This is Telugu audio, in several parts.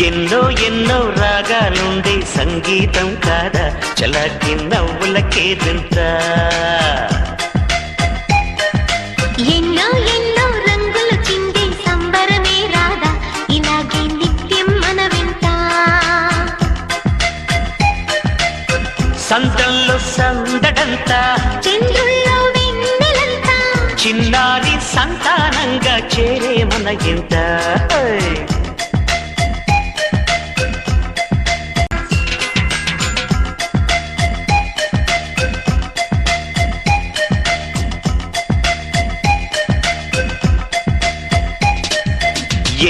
ఎన్నో ఎన్నో రాగాలుండే సంగీతం కాదా చలాకి నవ్వులకే దింత ఎన్నో ఎన్నో రంగులు చిందే సంబరమే రాదా ఇలాగే నిత్యం మన వింట సంతంలో సందడంతా చంద్రుల్లో వెన్నెలంతా చిన్నారి సంతానంగా చేరే మన ఇంట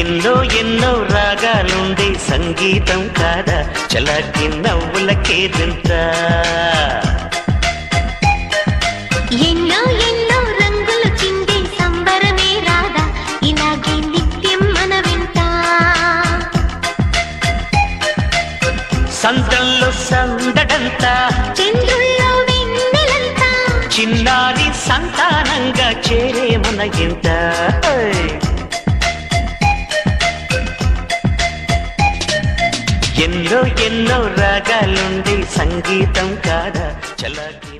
ఎన్నో ఎన్నో రాగాలుండే సంగీతం కాదా చలాకి నవ్వులకే దింత ఎన్నో ఎన్నో రంగులు చిందే సంబరమే రాదా ఇలాగే నిత్యం మన వింట సంతంలో సందడంతా చంద్రుల్లో వెన్నెలంతా చిన్నారి సంతానంగా చేరే మన ఇంట ఎన్నో ఎన్నో రాగాలుండే సంగీతం కాదా చలాకి